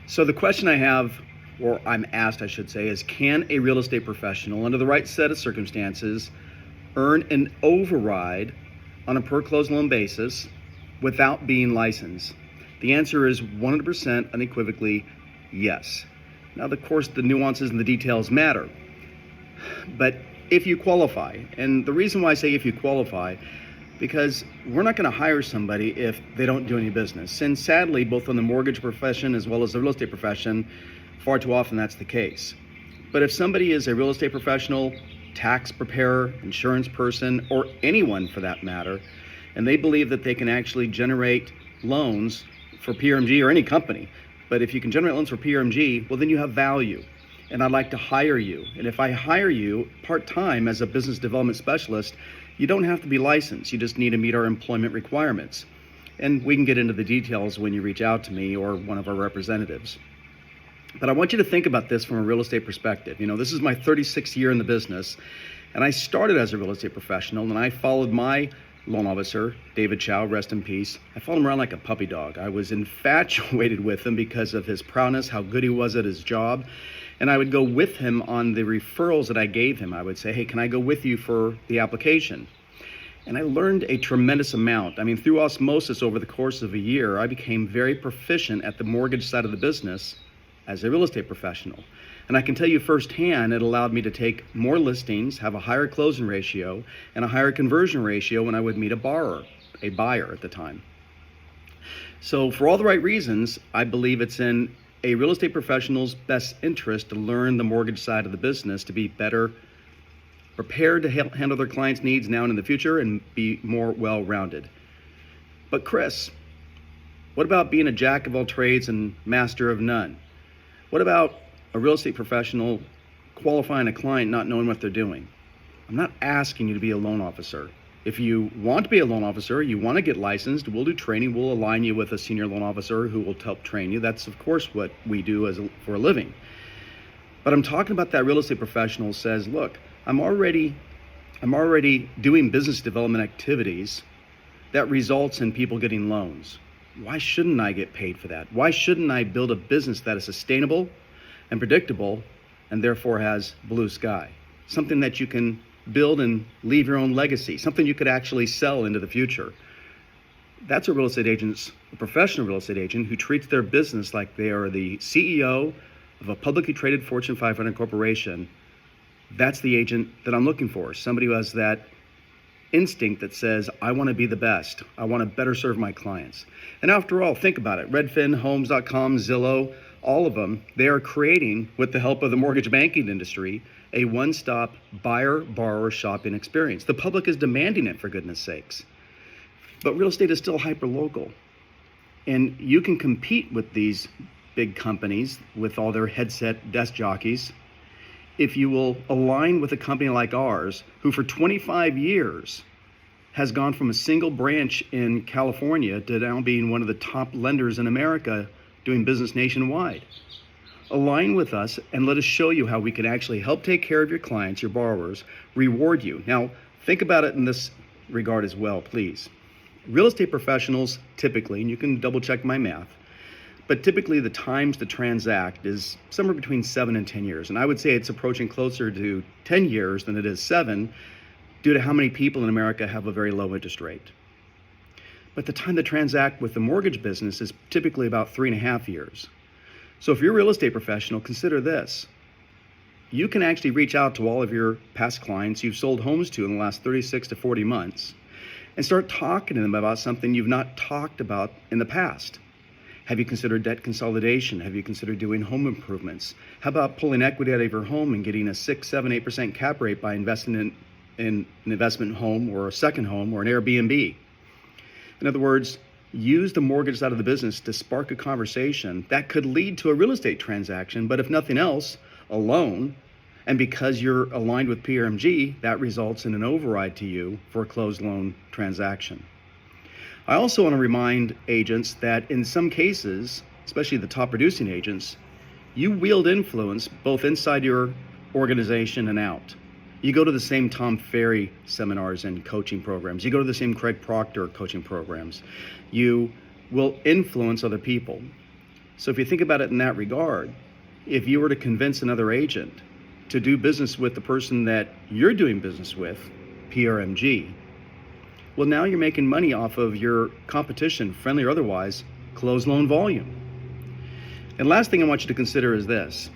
So the question I have, or I'm asked, I should say, is can a real estate professional, under the right set of circumstances, earn an override on a per closed loan basis without being licensed? The answer is 100% unequivocally yes. Now, of course, the nuances and the details matter. But if you qualify, and the reason why I say if you qualify, because we're not going to hire somebody if they don't do any business. And sadly, both in the mortgage profession as well as the real estate profession, far too often that's the case. But if somebody is a real estate professional, tax preparer, insurance person, or anyone for that matter, and they believe that they can actually generate loans for PRMG or any company, but if you can generate loans for PRMG, well, then you have value. And I'd like to hire you. And if I hire you part-time as a business development specialist, you don't have to be licensed. You just need to meet our employment requirements. And we can get into the details when you reach out to me or one of our representatives. But I want you to think about this from a real estate perspective. You know, this is my 36th year in the business, and I started as a real estate professional, and I followed my loan officer, David Chow, rest in peace. I followed him around like a puppy dog. I was infatuated with him because of his prowess, how good he was at his job. And I would go with him on the referrals that I gave him. I would say, hey, can I go with you for the application? And I learned a tremendous amount. I mean, through osmosis over the course of a year, I became very proficient at the mortgage side of the business as a real estate professional. And I can tell you firsthand, it allowed me to take more listings, have a higher closing ratio, and a higher conversion ratio when I would meet a buyer at the time. So for all the right reasons, I believe it's in a real estate professional's best interest to learn the mortgage side of the business to be better prepared to handle their clients' needs now and in the future and be more well-rounded. But Chris, what about being a jack of all trades and master of none? What about a real estate professional qualifying a client not knowing what they're doing? I'm not asking you to be a loan officer. If you want to be a loan officer, you want to get licensed, we'll do training. We'll align you with a senior loan officer who will help train you. That's, of course, what we do for a living. But I'm talking about that real estate professional who says, look, I'm already doing business development activities that results in people getting loans. Why shouldn't I get paid for that? Why shouldn't I build a business that is sustainable and predictable and therefore has blue sky? Something that you can build and leave your own legacy, something you could actually sell into the future. That's a professional real estate agent who treats their business like they are the CEO of a publicly traded Fortune 500 corporation. That's the agent that I'm looking for, somebody who has that instinct that says, I want to be the best. I want to better serve my clients. And after all, think about it. Redfin, Homes.com, Zillow, all of them, they are creating, with the help of the mortgage banking industry, a one-stop buyer-borrower shopping experience. The public is demanding it, for goodness sakes. But real estate is still hyper-local. And you can compete with these big companies with all their headset desk jockeys if you will align with a company like ours, who for 25 years has gone from a single branch in California to now being one of the top lenders in America doing business nationwide. Align with us and let us show you how we can actually help take care of your clients, your borrowers, reward you. Now, think about it in this regard as well, please. Real estate professionals typically, and you can double check my math, but typically the times to transact is somewhere between 7 and 10 years. And I would say it's approaching closer to 10 years than it is 7 due to how many people in America have a very low interest rate. But the time to transact with the mortgage business is typically about 3.5 years. So if you're a real estate professional, consider this. You can actually reach out to all of your past clients you've sold homes to in the last 36 to 40 months and start talking to them about something you've not talked about in the past. Have you considered debt consolidation? Have you considered doing home improvements? How about pulling equity out of your home and getting a 6, 7, 8% cap rate by investing in an investment home or a second home or an Airbnb? In other words, use the mortgage side of the business to spark a conversation that could lead to a real estate transaction, but if nothing else, a loan. And because you're aligned with PRMG, that results in an override to you for a closed loan transaction. I also want to remind agents that in some cases, especially the top producing agents, you wield influence both inside your organization and out. You go to the same Tom Ferry seminars and coaching programs. You go to the same Craig Proctor coaching programs. You will influence other people. So if you think about it in that regard, if you were to convince another agent to do business with the person that you're doing business with, PRMG, well, now you're making money off of your competition, friendly or otherwise, closed loan volume. And last thing I want you to consider is this.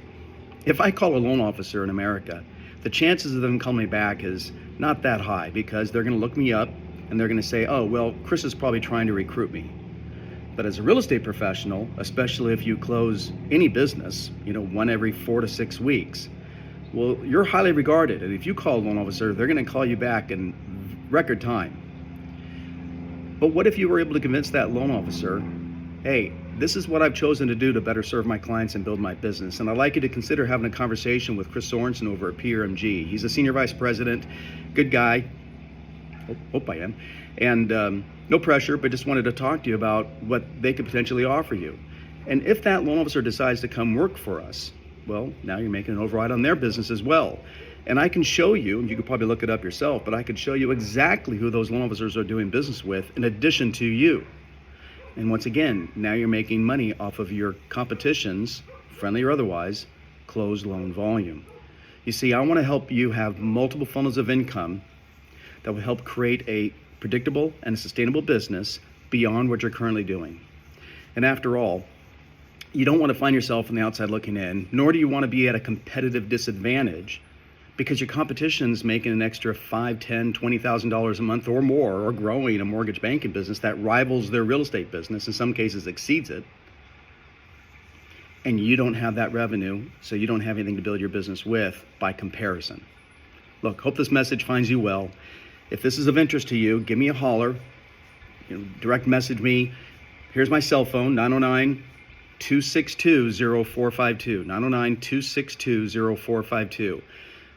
If I call a loan officer in America, the chances of them calling me back is not that high, because they're going to look me up and they're going to say, oh, well, Chris is probably trying to recruit me. But as a real estate professional, especially if you close any business, one every 4 to 6 weeks, well, you're highly regarded. And if you call a loan officer, they're going to call you back in record time. But what if you were able to convince that loan officer, hey, this is what I've chosen to do to better serve my clients and build my business, and I'd like you to consider having a conversation with Chris Sorensen over at PRMG. He's a senior vice president, good guy. Hope I am. And no pressure, but just wanted to talk to you about what they could potentially offer you. And if that loan officer decides to come work for us, well, now you're making an override on their business as well. And I can show you, and you could probably look it up yourself, but I could show you exactly who those loan officers are doing business with in addition to you. And once again, now you're making money off of your competition's, friendly or otherwise, closed loan volume. You see, I want to help you have multiple funnels of income that will help create a predictable and sustainable business beyond what you're currently doing. And after all, you don't want to find yourself on the outside looking in, nor do you want to be at a competitive disadvantage because your competition's making an extra $5,000, $10,000, $20,000 a month or more, or growing a mortgage banking business that rivals their real estate business, in some cases exceeds it. And you don't have that revenue, so you don't have anything to build your business with by comparison. Look, hope this message finds you well. If this is of interest to you, give me a holler. Direct message me. Here's my cell phone, 909-262-0452. 909-262-0452.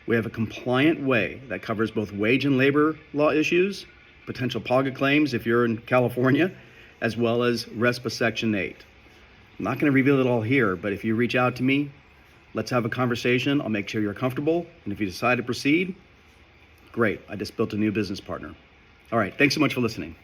We have a compliant way that covers both wage and labor law issues, potential PAGA claims if you're in California, as well as RESPA Section 8. I'm not going to reveal it all here, but if you reach out to me, let's have a conversation. I'll make sure you're comfortable. And if you decide to proceed, great. I just built a new business partner. All right. Thanks so much for listening.